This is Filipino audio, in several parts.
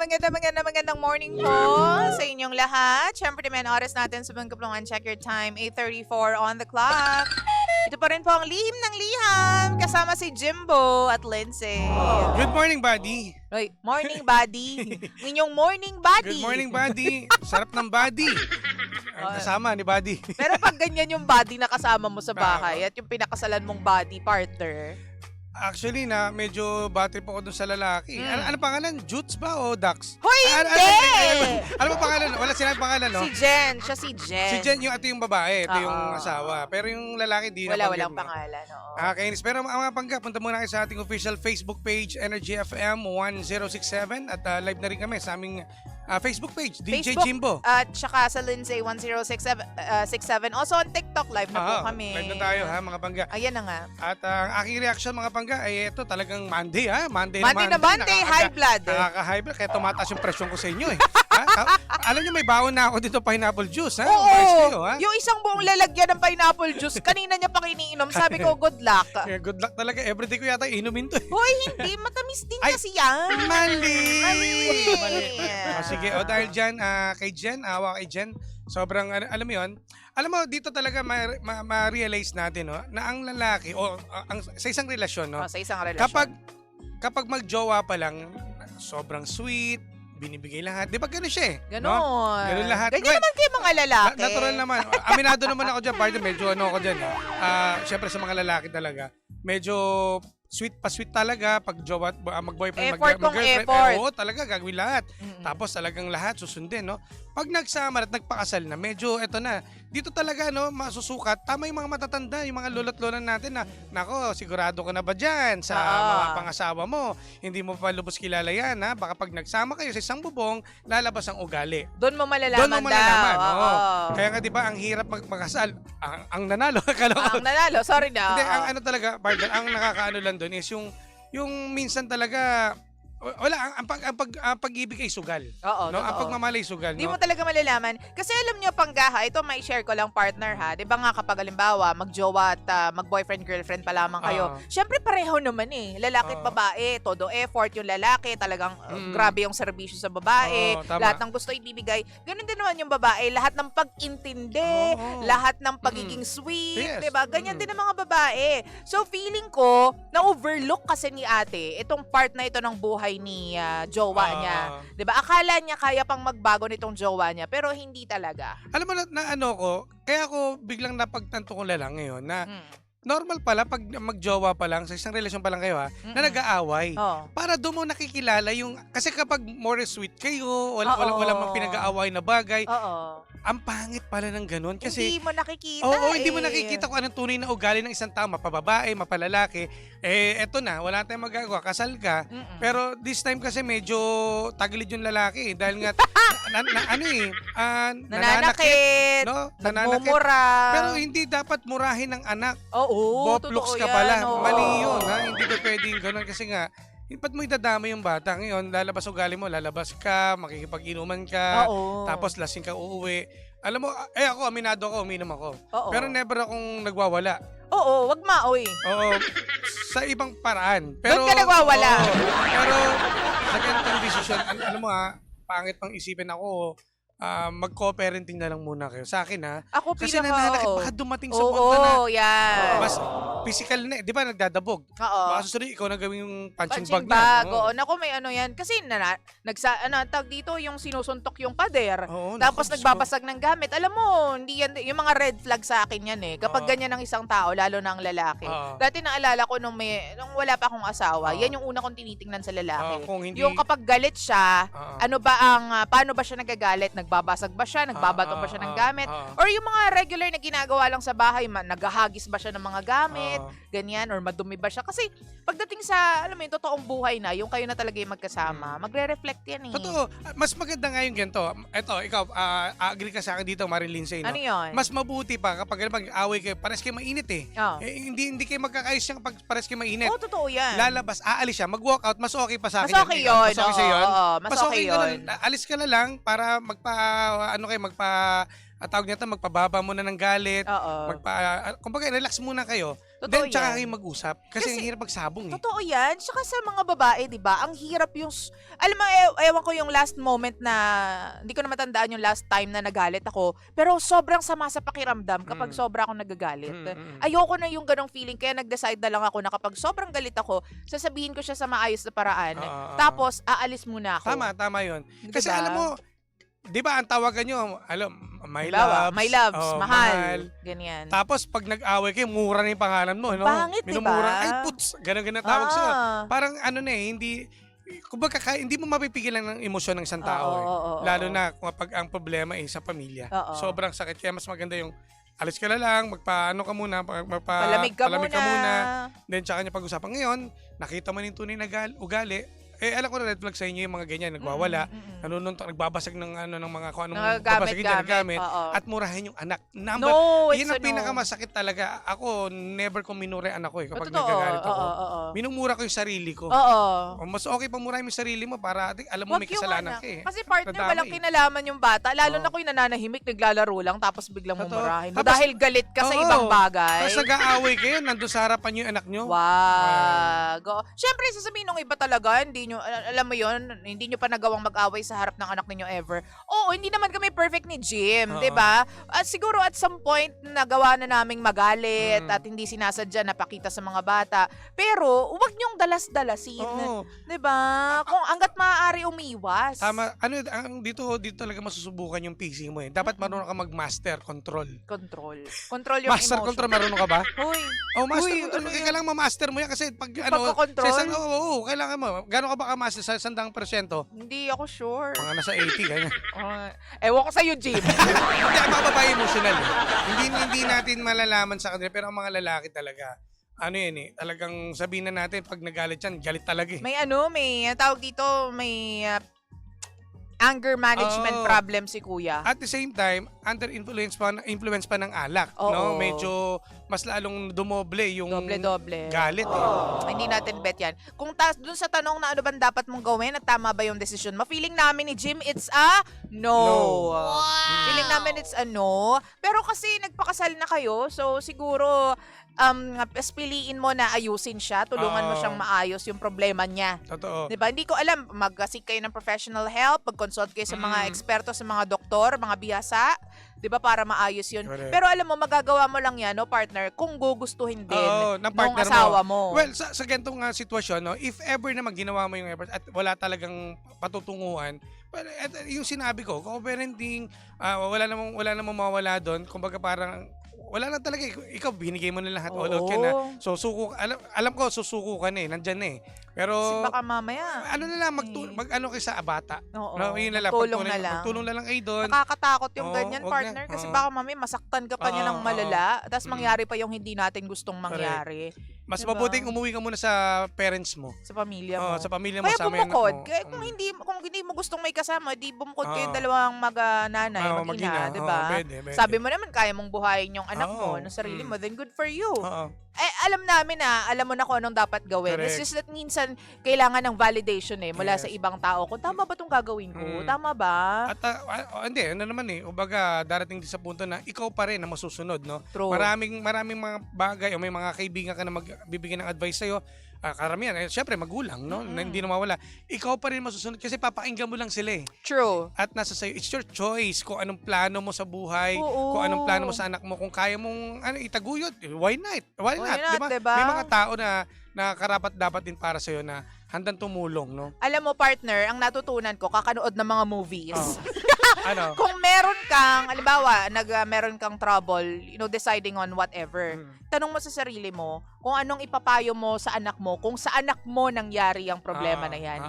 magandang morning po sa inyong lahat. Siyempre naman, oras natin sa Bangkaplongan. Check your time, 8:34 on the clock. Ito pa rin po ang lihim ng liham. Kasama si Jimbo at Lindsay. Good morning, buddy. Ay, morning, buddy. Inyong morning, buddy. Good morning, buddy. Sarap ng buddy. Kasama ni buddy. Pero pag ganyan yung buddy na kasama mo sa bahay at yung pinakasalan mong buddy partner, Actually, medyo battery po ako dun sa lalaki. Ano pangalan? Jutes ba o Dax? Hoy, hindi! Ano ba pangalan? Wala sinabi pangalan, no? Si Jen. Siya si Jen. Si Jen, ito yung babae. Ito yung asawa. Pero yung lalaki, di na walang pangalan. Kainis. Pero mga pangga, punta muna kayo sa ating official Facebook page, Energy FM 1067. At live na rin kami sa aming Facebook page, DJ Jimbo. At saka sa Lindsay 1067. Also on TikTok, live na po kami. Live na tayo, ha, mga pangga. Ayan na nga. At ang aking reaction, mga pangga, ay ito talagang Monday, ha? Monday na Monday, high blood. Nakaka-high blood, kaya tumataas yung presyon ko sa inyo, eh. Alam nyo, may bawon na ako dito pineapple juice, ha? Oo, kayo, ha? yung isang buong lalagyan ng pineapple juice, kanina niya pang iniinom, sabi ko, good luck. Yeah, good luck talaga. Everyday ko yata inumin to, eh. Hoy, hindi. Matamis din kasi yan. Mali! Mali! Sige, dahil dyan, kay Jen, awa kay Jen, sobrang, alam mo yun, alam mo, dito talaga ma-realize natin, no, na ang lalaki, sa isang relasyon, no, sa isang relasyon, kapag magjowa pa lang, sobrang sweet, binibigay lahat. Di ba gano'n siya, eh? Ganon. No? Ganon lahat. Ganyan naman kayo mga lalaki. Natural naman. Aminado naman ako dyan, partner. Medyo ako dyan. Siyempre sa mga lalaki talaga. Medyo sweet pa sweet talaga pag jowa, mag-boyfriend, mag-girlfriend. Oo, talaga gagawin lahat. Tapos talagang lahat susundin, no? Pag nagsama at nagpakasal na, medyo eto na. Dito talaga, no, masusukat. Tama yung mga matatanda, yung mga lolo't lola natin na, nako, sigurado ka na ba dyan sa mga pangasawa mo? Hindi mo pa lubos kilala yan, ha? Baka pag nagsama kayo sa isang bubong, lalabas ang ugali. Doon mo malalaman daw. Kaya nga, di ba, ang hirap magpakasal. Ang nanalo. Ang nanalo, sorry na. Hindi, ang ano talaga, partner, ang nakakaano lang doon is yung minsan talaga, wala, ang pag-ibig ay sugal. Oo, no? Ang pagmamahal ay sugal. Di mo talaga malalaman. Kasi alam nyo, panggaha, ito may share ko lang partner, ha? Di ba nga kapag halimbawa, magjowa at mag-boyfriend, girlfriend pa lamang kayo, syempre pareho naman eh. Lalaki at babae, todo effort yung lalaki, talagang grabe yung serbisyo sa babae, lahat ng gusto ibibigay. Ganun din naman yung babae, lahat ng pag-intindi, lahat ng pagiging sweet, di ba? Ganyan din ang mga babae. So feeling ko, na-overlook kasi ni ate, itong part na ito ng buhay ni jowa niya. 'Di ba? Akala niya kaya pang magbago nitong jowa niya, pero hindi talaga. Alam mo na ano ko, kaya ako biglang napagtanto ko lang ngayon na normal pala pag magjowa pa lang, sa isang relasyon pa lang kayo, ha, na nag-aaway. Para doon mo nakikilala yung, kasi kapag more sweet kayo, walang pinag-aaway na bagay, ang pangit pala ng ganun. Kasi, hindi mo nakikita. Hindi mo nakikita kung anong tunay na ugali ng isang tao, mapababae, mapalalaki. Eto na, wala tayong magagawa, kasal ka. Pero this time kasi medyo tagilid yung lalaki. Dahil nga, nananakit, no? nagmumura. Pero hindi dapat murahin ng anak. Boplocks ka pala. Mali yun, ha? Hindi ba pwedeng ganun? Kasi nga, ba't mo idadama yung bata ngayon? Lalabas ugali mo, lalabas ka, makikipag-inuman ka, tapos lasing ka uuwi. Alam mo, ako, aminado ako, uminom ako. Pero never akong nagwawala. Wag maoy. Sa ibang paraan. Pero, doon ka nagwawala. Pero, sa ganitong decision, alam mo pangit pang isipin ako, mag-co-parenting na lang muna kayo. Sa akin, ha? Ako kasi nananakit, baka dumating sa punto na yan. mas physical na, di ba, nagdadabog. Baka susunod, ikaw na gawin yung punching bag na. Naku, may ano yan. Kasi tag dito yung sinusuntok yung pader. Tapos nagbabasag ng gamit. Alam mo, hindi yan, yung mga red flag sa akin yan eh. Kapag ganyan ng isang tao, lalo na ang lalaki. Dati naalala ko nung wala pa akong asawa, yan yung una kong tinitingnan sa lalaki. Yung kapag galit siya, paano ba siya nagagalit? Nagbabasag ba siya? Nagbabato ba siya ng gamit? Or yung mga regular na ginagawa lang sa bahay, naghahagis ba siya ng mga gamit? Ganyan, or madumi ba siya? Kasi pagdating sa, alam mo yung totoong buhay na, yung kayo na talaga yung magkasama, magre-reflect yan eh. Totoo. Mas maganda nga yung ganito. Ito, ikaw, agree ka sa akin dito, Marilyn Say, no? Ano yun? Mas mabuti pa kapag mag-away kayo, pares kayo mainit eh. Hindi kayo magkakayos siya kapag pares kayo mainit. Totoo yan. Lalabas, aalis siya, mag-walk out, mas okay pa sa akin. Mas okay yun. Mas okay sa yun. Mas okay yun. Alis ka na lang para tawag nito, magpababa muna ng galit. Kumbaga, relax muna kayo. Totoo Then, tsaka yan. kayo mag-usap. Kasi ang Kasi- hirap magsabong eh. Totoo yan. Tsaka sa mga babae, di ba, ang hirap yung, alam mo, ewan ko yung last moment na, hindi ko na matandaan yung last time na nagalit ako, pero sobrang sama sa pakiramdam kapag sobra akong nagagalit. Ayoko na yung ganong feeling, kaya nag-decide na lang ako na kapag sobrang galit ako, sasabihin ko siya sa maayos na paraan, tapos aalis muna ako. Tama yun. Kasi Diba? alam mo, di ba ang tawagan nyo, my Halimbawa, loves. my loves, Oh, mahal. Ganyan. Tapos pag nag-away kayo, mura na yung pangalan mo. No? Pangit, diba? Minumura. Ay, puts! Ganon tawag sa'yo. Ah. Parang ano na eh, kumbaga, hindi mo mapipigilan ng emosyon ng isang tao eh. Oo. Lalo na kapag ang problema ay sa pamilya. Oo. Sobrang sakit. Kaya mas maganda yung alis ka na lang, magpaano ka muna, Palamig ka muna. Then tsaka niya pag-usapan. Ngayon, nakita mo na yung tunay na ugali. Alam ko na red flag sa inyo yung mga ganyan, nagwawala, nanununtok, nagbabasag ng mga kung anong babasagin dyan, gamit, at murahin yung anak. Yun ang pinakamasakit talaga. Ako, never kong minura yung anak ko kapag nagagalit ako. Minumura ko yung sarili ko. Mas okay pa murahin mo yung sarili mo para alam mo may kasalanan ka eh. Kasi partner, Nadamay. walang kinalaman yung bata. Lalo na kung nananahimik, naglalaro lang, tapos biglang Totoo. mumurahin mo. Tapos- Dahil galit ka sa Oo. ibang bagay. Tapos nag-aaway kayo, nandun sa harapan nyo yung anak nyo. Wag. Siyempre, sasabihin nung iba talaga, alam mo yon, hindi nyo pa nagawang mag-away sa harap ng anak ninyo ever. Oo, hindi naman kami perfect ni Jim, Oo. 'di ba? At siguro at some point nagawa na naming magalit at hindi sinasadya napakita sa mga bata. Pero huwag nyong dalas-dalasin, Oo. 'di ba? Kung hangga't maaari umiwas. Tama. Dito talaga masusubukan yung PC mo eh. Dapat marunong ka mag-master control. Control yung Master emotion. control, marunong ka ba? Hoy. Master Uy, control. ano yan? Kailangan ma-master mo yan kasi pag pagkakontrol? kailangan mo. Gano'n ka ba ka-master sa 100%? Hindi ako sure. Mga nasa 80, ganyan. Ewan ko sa'yo, Jim. Hindi, ang mga babae emotional eh. Hindi natin malalaman sa kanila, pero ang mga lalaki talaga, yan eh, talagang sabihin na natin, pag nagalit yan, galit talaga eh. may tawag dito, may anger management Oo. problem si kuya. At the same time, under influence pa ng alak, Oo. no? Medyo mas lalong dumoble yung Doble-doble. galit eh. Hindi natin bet yan. Kung dun sa tanong na ano bang dapat mong gawin at tama ba yung desisyon mo, feeling namin ni Jim, it's a no. Feeling namin it's a no. Pero kasi nagpakasal na kayo, so siguro piliin mo na ayusin siya, tulungan mo Oo. siyang maayos yung problema niya. Totoo. 'Di ba? Hindi ko alam, mag-seek kayo ng professional help, mag-consult kayo sa mga eksperto, sa mga doktor, mga bihasa, 'di ba, para maayos 'yun. Correct. Pero alam mo, magagawa mo lang 'yan, no, partner, kung gugustuhin din Oo, ng ng partner asawa mo. Well, sa ganitong sitwasyon, no, if ever naman ginawa mo yung effort at wala talagang patutunguhan, yung sinabi ko, co-parenting, wala namang mawala doon. Kumbaga parang wala na talaga. Ikaw, binigay mo na lahat. All out ka na. So, alam ko, susuko ka na eh. Nandyan na eh. Pero, Kasi baka mamaya, ano na lang, mag-ano kayo sa bata. oo, No, yun na lang. tulong na lang. Magtulong na lang kayo doon. Nakakatakot yung Oo, ganyan, wag partner. na. Kasi Oo. baka mamaya masaktan ka pa niya ng malala. Tapos mangyari pa yung hindi natin gustong mangyari Mas Diba? mabuting umuwi ka muna sa parents mo. sa pamilya mo. Sa pamilya mo. Kaya sama yung anak bumukod. mo. Kaya kung hindi mo gustong may kasama, di bumukod kayong Oo. dalawang mag-nanay, Oo, mag-ina, mag-ina. di ba? Oo, pwede. Sabi mo naman, kaya mong buhayin yung anak mo Oo. ng sarili mo, then good for you. Oo. Alam namin alam mo na kung anong dapat gawin. Correct. It's just that minsan, kailangan ng validation mula Yes. sa ibang tao. Kung tama ba itong gagawin ko? Tama ba? At hindi, ano naman eh, ubaga darating din sa punto na ikaw pa rin ang masusunod, no? True. Maraming mga bagay o may mga kaibigan ka na magbibigay ng advice sa'yo. Karamihan, syempre magulang, no? Na hindi na mawala. Ikaw pa rin masusunod kasi papakinggan mo lang sila eh. True. At nasa sa'yo, it's your choice kung anong plano mo sa buhay, Oo. kung anong plano mo sa anak mo, kung kaya mong itaguyod, why not? Why not, not, diba? diba? May mga tao na karapat dapat din para sa'yo na handang tumulong, no? Alam mo, partner, ang natutunan ko, kakanood ng mga movies. Ano? Kung meron kang, halimbawa, meron kang trouble, deciding on whatever, tanong mo sa sarili mo kung anong ipapayo mo sa anak mo, kung sa anak mo nangyari ang problema na yan.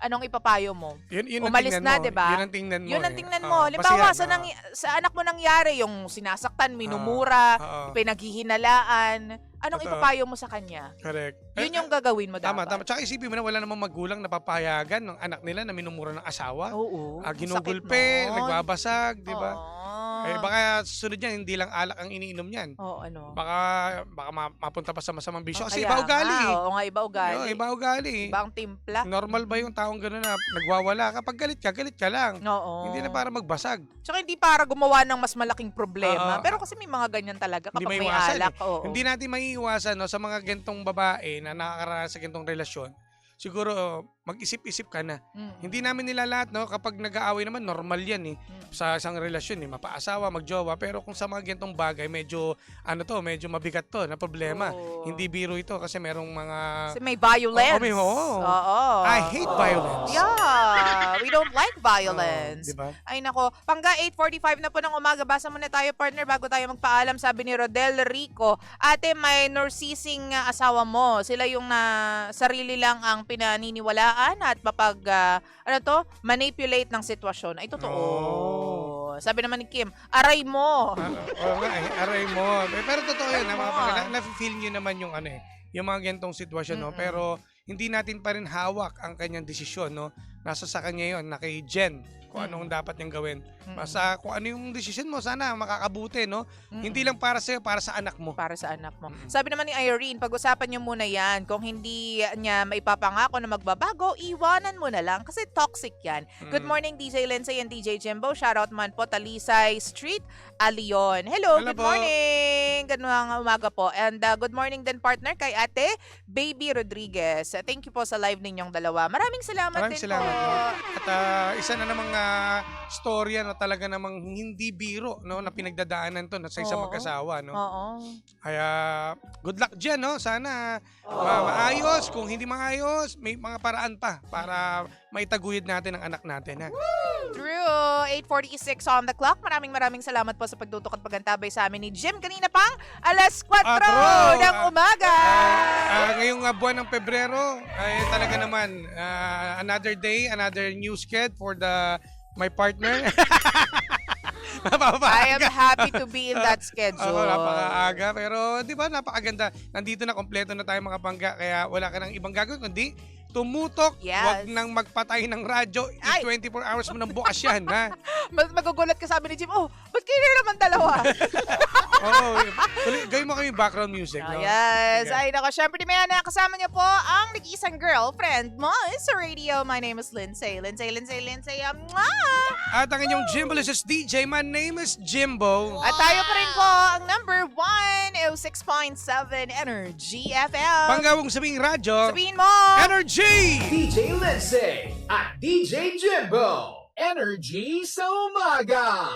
Anong ipapayo mo? Yun ang Umalis tingnan na, mo. diba? Yun ang tingnan mo. Yun ang eh. tingnan mo. Oo, Halimbawa, basihan, sa anak mo nangyari, yung sinasaktan, minumura, oo. pinaghihinalaan, anong Totoo. ipapayo mo sa kanya? Correct. Yun yung gagawin mo Tama. dapat. Tsaka isipin mo na wala namang magulang na papayagan ng anak nila na minumura ng asawa. Oo. Ginugulpe, Sakit nun. nagbabasag, di ba? Oo. Eh, baka susunod yan, hindi lang alak ang iniinom niyan. Oo, ano. Baka mapunta pa sa masamang bisyo. Kasi Kaya iba ugali. nga, oo nga, iba ugali. Oo, iba ugali. Ibang timpla. Normal ba yung taong gano'n na nagwawala? Kapag galit ka lang. Oo. Hindi na para magbasag. Tsaka hindi para gumawa ng mas malaking problema. Oo. Pero kasi may mga ganyan talaga kapag Hindi may maiwasan alak. eh. Oo. Hindi natin maiiwasan no, sa mga gentong babae na nakakaranas sa gentong relasyon. Siguro mag-isip-isip ka na. Hindi namin nila lahat, no? Kapag nag-aaway naman, normal yan eh. Sa isang relasyon eh, mapaasawa, magjowa. Pero kung sa mga gentong bagay, medyo mabigat to na problema. Oo. Hindi biro ito kasi merong mga... Kasi may violence. Oo. Oo. I hate violence. Yeah. We don't like violence. Diba? Ay nako, pangga 8:45 na po ng umaga. Basa muna tayo, partner, bago tayo magpaalam. Sabi ni Rodel Rico, ate, may nursing asawa mo. Sila yung sarili lang ang pinaniniwalaan at manipulate ng sitwasyon. Ay, totoo. Oh. Sabi naman ni Kim, aray mo. Oo nga eh, aray mo. Pero totoo yan, na-feel nyo naman yung yung mga gentong sitwasyon, no? Pero hindi natin pa rin hawak ang kanyang desisyon, no? Nasa sa kanya yun, na kay Jen, kung anong dapat niyang gawin. Basta kung ano yung desisyon mo, sana makakabuti, no? Hindi lang para sa'yo, para sa anak mo. Para sa anak mo. Sabi naman ni Irene, pag-usapan niyo muna yan. Kung hindi niya maipapangako na magbabago, iwanan mo na lang kasi toxic yan. Good morning, DJ Lindsay and DJ Jimbo. Shoutout man po, Talisay Street, Alion. Hello, good po. morning. Ganun umaga po. And good morning din, partner, kay ate Baby Rodriguez. Thank you po sa live ninyong dalawa. Maraming salamat Maraming din salamat. po. At isa na namang storya na talaga namang hindi biro, no, na pinagdadaanan to sa isang Oo. mag-asawa, no. Oo. Kaya good luck diyan, no. Sana maayos, kung hindi maayos, may mga paraan pa para maitaguyod natin ang anak natin, ha. True. 8:46 on the clock. Maraming salamat po sa pagtutok at pagantabay sa amin ni Jim kanina pang alas 4 ng umaga. Ngayong buwan ng Pebrero, ay talaga naman another day, another new sked for my partner. I am happy to be in that schedule. Ako, napakaaga. Pero di ba napakaganda. Nandito na, kompleto na tayo mga pangga. Kaya wala ka nang ibang gagawin kundi tumutok. Yes. Wag nang magpatay ng radyo. 24 hours mo nang bukas yan, ha? Magugulat ka, sabi ni Jim, ba't kayo naman dalawa? Gawin mo kami background music, no? Yes. Okay. Ay, nako. Siyempre, di maya na kasama niyo po ang nag-iisang girlfriend mo sa radio. My name is Lindsay. Lindsay. At ang inyong Jimbolicious DJ, my name is Jimbo. At tayo pa rin po ang number 106.7 Energy FM. Panggawang sabing radyo, Sabihin mo! Energy! DJ Lindsay at DJ Jimbo. Energy sa umaga.